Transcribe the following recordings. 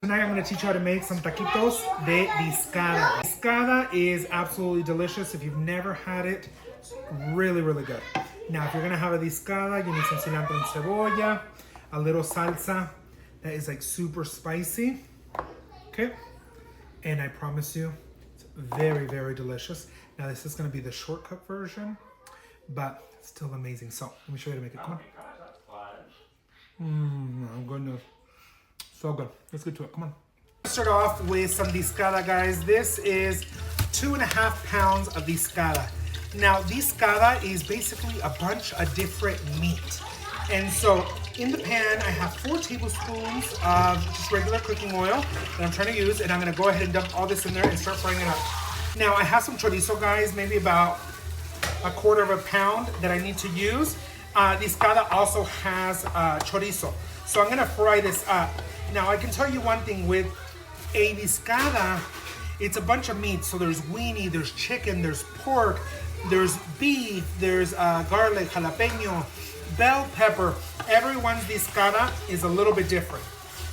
Tonight I'm going to teach you how to make some taquitos de discada. Discada is absolutely delicious. If you've never had it, it's really, really good. Now, if you're going to have a discada, you need some cilantro and cebolla, a little salsa that is like super spicy. Okay? And I promise you, it's very, very delicious. Now, this is going to be the shortcut version, but it's still amazing. So, let me show you how to make it. Come on. Oh, goodness. So good. Let's get to it. Come on. Let's start off with some discada, guys. This is 2.5 pounds of discada. Now, discada is basically a bunch of different meat. And so, in the pan, I have 4 tablespoons of just regular cooking oil that I'm trying to use. And I'm going to go ahead and dump all this in there and start frying it up. Now, I have some chorizo, guys, maybe about 1/4 pound that I need to use. Discada also has chorizo. So I'm gonna fry this up. Now I can tell you one thing, with a discada, it's a bunch of meat. So there's weenie, there's chicken, there's pork, there's beef, there's garlic, jalapeno, bell pepper. Everyone's discada is a little bit different.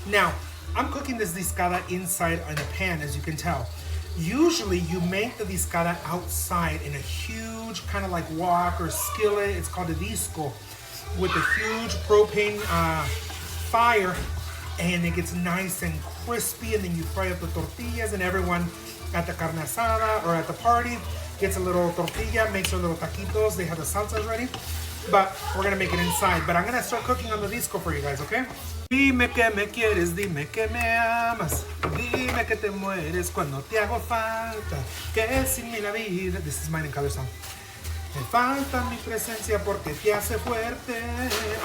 Now, I'm cooking this discada inside in a pan, as you can tell. Usually you make the discada outside in a huge kind of like wok or skillet. It's called a disco, with a huge propane fire, and it gets nice and crispy, and then you fry up the tortillas, and everyone at the carne asada or at the party gets a little tortilla, makes their little taquitos. They have the salsas ready, but we're gonna make it inside. But I'm gonna start cooking on the disco for you guys, okay? Dime que me quieres, dime que me amas, dime que te mueres cuando te hago falta, que sin mí la vida. This is mine in color song. Me falta mi presencia porque te hace fuerte.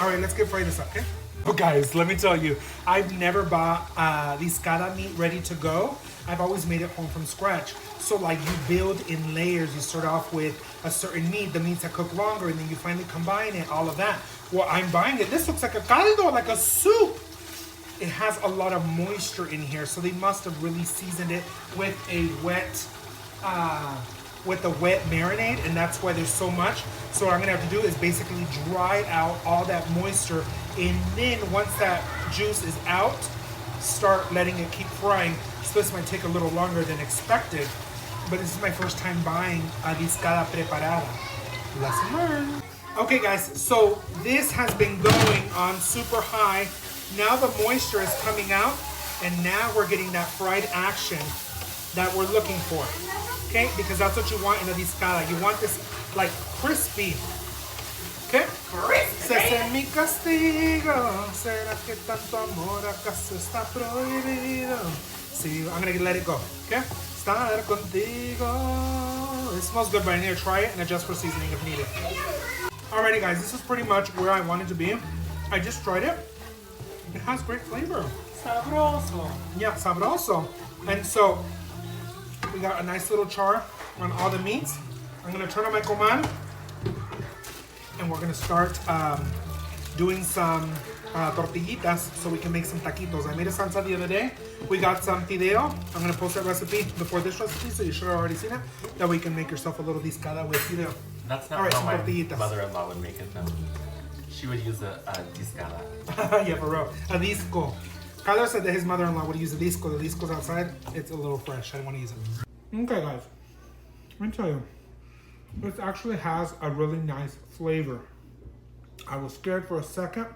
All right, let's get fry this up, okay? Oh, guys, let me tell you, I've never bought discada meat ready to go. I've always made it home from scratch. So like you build in layers. You start off with a certain meat, the meats that cook longer, and then you finally combine it, all of that. Well, I'm buying it. This looks like a caldo, like a soup. It has a lot of moisture in here, so they must have really seasoned it with a wet marinade, and that's why there's so much. So what I'm gonna have to do is basically dry out all that moisture, and then once that juice is out, start letting it keep frying. So this might take a little longer than expected, but this is my first time buying a discada preparada. Lesson learned. Okay, guys, so this has been going on super high. Now the moisture is coming out, and now we're getting that fried action that we're looking for. Okay, because that's what you want in a discada. You want this like crispy. Okay? Ese es mi castigo. ¿Será que tanto amor acaso está prohibido? See, I'm gonna let it go. Okay? Estar contigo. It smells good, but I need to try it and adjust for seasoning if needed. Alrighty, guys, this is pretty much where I wanted to be. I just tried it. It has great flavor. Sabroso. Yeah, sabroso. And so, we got a nice little char on all the meats. I'm gonna turn on my comal, and we're gonna start doing some tortillitas so we can make some taquitos. I made a salsa the other day. We got some fideo. I'm gonna post that recipe before this recipe, so you should have already seen it. That way you can make yourself a little discada with fideo. That's not how my mother-in-law would make it, though. She would use a discada. Yeah, for real. A disco. Carlos said that his mother-in-law would use a disco. The disco's outside. It's a little fresh. I don't want to use it. Okay, guys. Let me tell you. This actually has a really nice flavor. I was scared for a second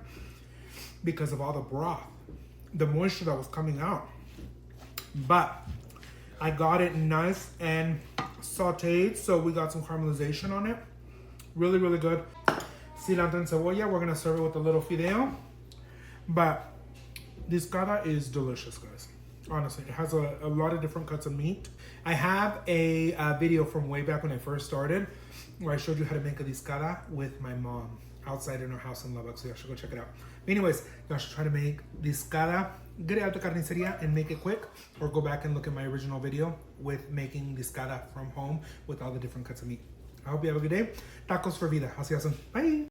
because of all the broth, the moisture that was coming out. But I got it nice and sauteed, so we got some caramelization on it. Really, really good. Cilantro and cebolla. We're gonna serve it with a little fideo. But discada is delicious, guys. Honestly, it has a lot of different cuts of meat. I have a video from way back when I first started where I showed you how to make a discada with my mom outside in our house in Lubbock, so y'all should go check it out. But anyways, y'all should try to make discada, get it out the carniceria and make it quick, or go back and look at my original video with making discada from home with all the different cuts of meat. I hope you have a good day. Tacos for vida. I'll see you soon. Bye.